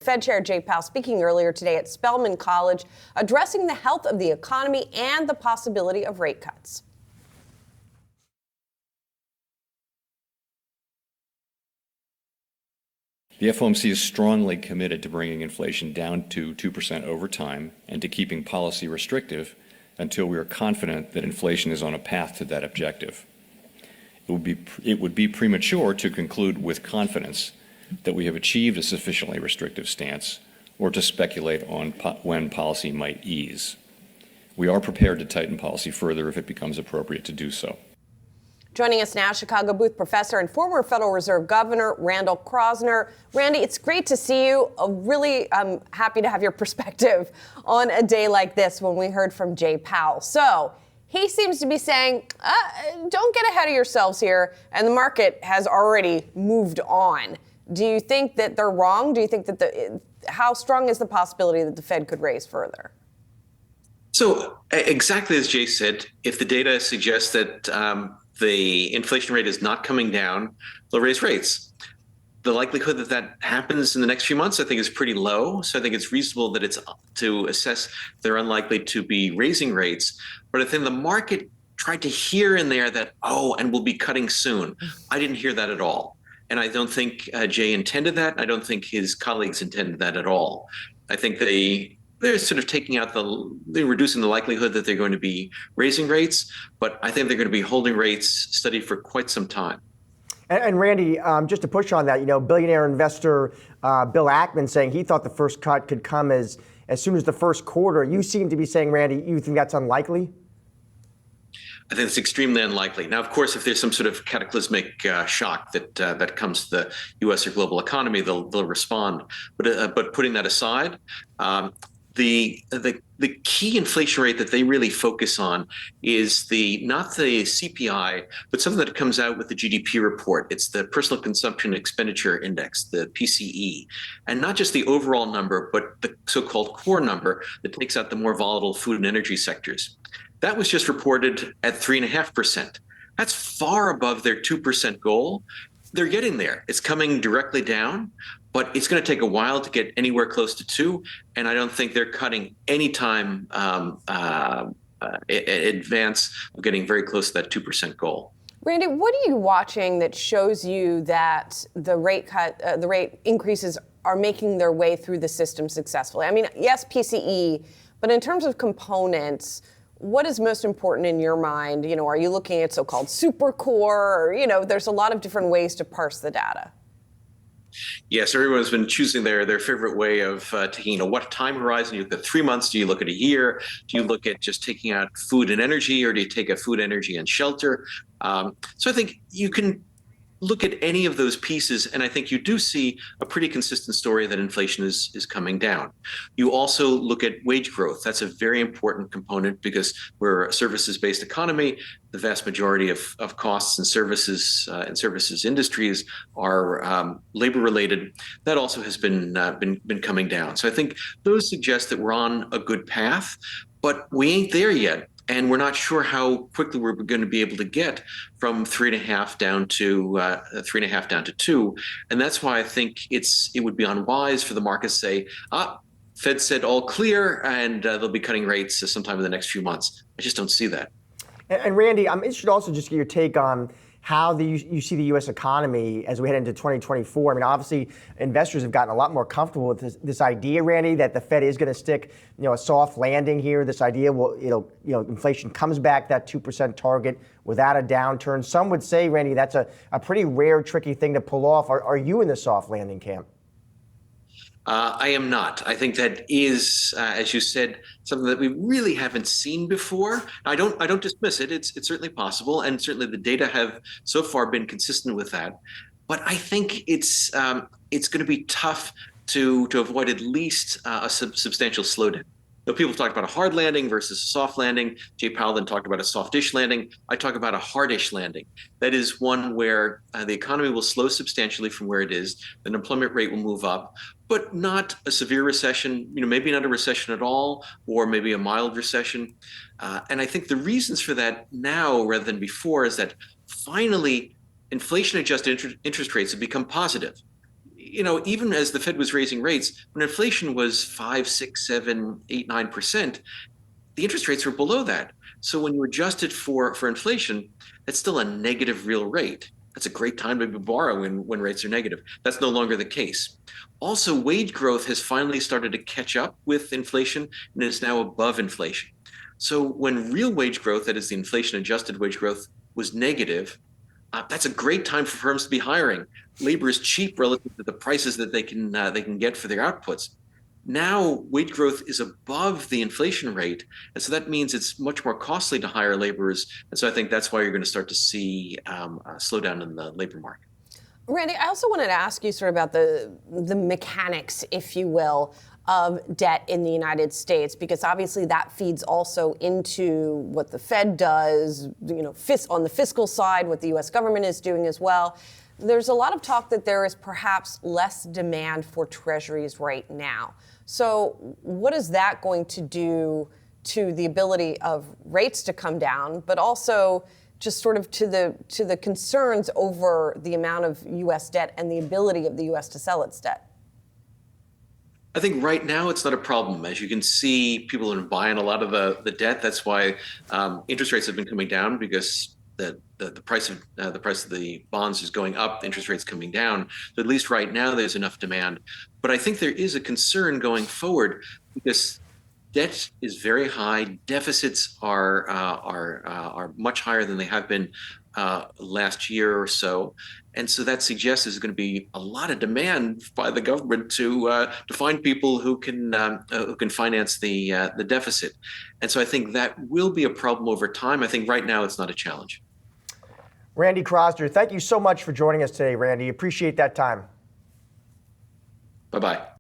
Fed Chair Jay Powell speaking earlier today at Spelman College, addressing the health of the economy and the possibility of rate cuts. The FOMC is strongly committed to bringing inflation down to 2% over time and to keeping policy restrictive until we are confident that inflation is on a path to that objective. It would be premature to conclude with confidence that we have achieved a sufficiently restrictive stance or to speculate on when policy might ease. We are prepared to tighten policy further if it becomes appropriate to do so. Joining us now, Chicago Booth professor and former Federal Reserve Governor Randall Kroszner. Randy, it's great to see you. Really happy to have your perspective on a day like this when we heard from Jay Powell. So he seems to be saying, don't get ahead of yourselves here, and the market has already moved on. Do you think that they're wrong? Do you think that how strong is the possibility that the Fed could raise further? So exactly as Jay said, if the data suggests that the inflation rate is not coming down, they'll raise rates. The likelihood that that happens in the next few months, I think, is pretty low. So I think it's reasonable that it's to assess they're unlikely to be raising rates. But I think the market tried to hear in there that, and we'll be cutting soon. I didn't hear that at all. And I don't think Jay intended that. I don't think his colleagues intended that at all. I think they're sort of they're reducing the likelihood that they're going to be raising rates, but I think they're going to be holding rates steady for quite some time. And Randy, just to push on that, billionaire investor Bill Ackman saying he thought the first cut could come as soon as the first quarter. You seem to be saying, Randy, you think that's unlikely? I think it's extremely unlikely. Now, of course, if there's some sort of cataclysmic shock that comes to the U.S. or global economy, they'll respond. But putting that aside, the key inflation rate that they really focus on is not the CPI, but something that comes out with the GDP report. It's the Personal Consumption Expenditure Index, the PCE, and not just the overall number, but the so-called core number that takes out the more volatile food and energy sectors. That was just reported at 3.5%. That's far above their 2% goal. They're getting there. It's coming directly down, but it's going to take a while to get anywhere close to 2. And I don't think they're cutting any time in advance of getting very close to that 2% goal. Randy, what are you watching that shows you that the rate increases are making their way through the system successfully? I mean, yes, PCE, but in terms of components, what is most important in your mind? Are you looking at so-called super core? Or, there's a lot of different ways to parse the data. Yes, everyone's been choosing their favorite way of taking, what time horizon. You look at 3 months, do you look at a year? Do you look at just taking out food and energy, or do you take out food, energy, and shelter? So I think you can look at any of those pieces, and I think you do see a pretty consistent story that inflation is coming down. You also look at wage growth. That's a very important component because we're a services-based economy. The vast majority of costs and services industries are labor-related. That also has been coming down. So I think those suggest that we're on a good path, but we ain't there yet. And we're not sure how quickly we're going to be able to get from 3.5 down to 2. And that's why I think it would be unwise for the market to say, Fed said all clear, and they'll be cutting rates sometime in the next few months. I just don't see that. And Randy, I'm interested also just to get your take on how you see the U.S. economy as we head into 2024. I mean, obviously, investors have gotten a lot more comfortable with this idea, Randy, that the Fed is going to stick, a soft landing here. This idea inflation comes back, that 2% target without a downturn. Some would say, Randy, that's a pretty rare, tricky thing to pull off. Are you in the soft landing camp? I am not. I think that is, as you said, something that we really haven't seen before. I don't dismiss it. It's certainly possible, and certainly the data have so far been consistent with that. But I think it's going to be tough to avoid at least a substantial slowdown. People talk about a hard landing versus a soft landing. Jay Powell then talked about a softish landing. I talk about a hardish landing. That is one where the economy will slow substantially from where it is. The unemployment rate will move up, but not a severe recession, maybe not a recession at all, or maybe a mild recession. And I think the reasons for that now rather than before is that finally inflation-adjusted interest rates have become positive. even as the Fed was raising rates, when inflation was 5, 6, 7, 8, 9%, the interest rates were below that. So when you adjust it for inflation, that's still a negative real rate. That's a great time to borrow when rates are negative. That's no longer the case. Also, wage growth has finally started to catch up with inflation and is now above inflation. So when real wage growth, that is the inflation-adjusted wage growth, was negative, that's a great time for firms to be hiring. Labor is cheap relative to the prices that they can get for their outputs. Now wage growth is above the inflation rate, and so that means it's much more costly to hire laborers. And so I think that's why you're going to start to see a slowdown in the labor market. Randy, I also wanted to ask you sort of about the mechanics, if you will, of debt in the United States, because obviously that feeds also into what the Fed does, on the fiscal side, what the U.S. government is doing as well. There's a lot of talk that there is perhaps less demand for treasuries right now. So what is that going to do to the ability of rates to come down, but also just sort of to the concerns over the amount of U.S. debt and the ability of the U.S. to sell its debt? I think right now it's not a problem. As you can see, people have been buying a lot of the debt. That's why interest rates have been coming down, because the price of the bonds is going up, interest rates coming down. So at least right now there's enough demand. But I think there is a concern going forward, because debt is very high. Deficits are much higher than they have been last year or so, and so that suggests there's going to be a lot of demand by the government to find people who can finance the deficit, and so I think that will be a problem over time. I think right now it's not a challenge. Randy Kroszner, thank you so much for joining us today, Randy. Appreciate that time. Bye-bye.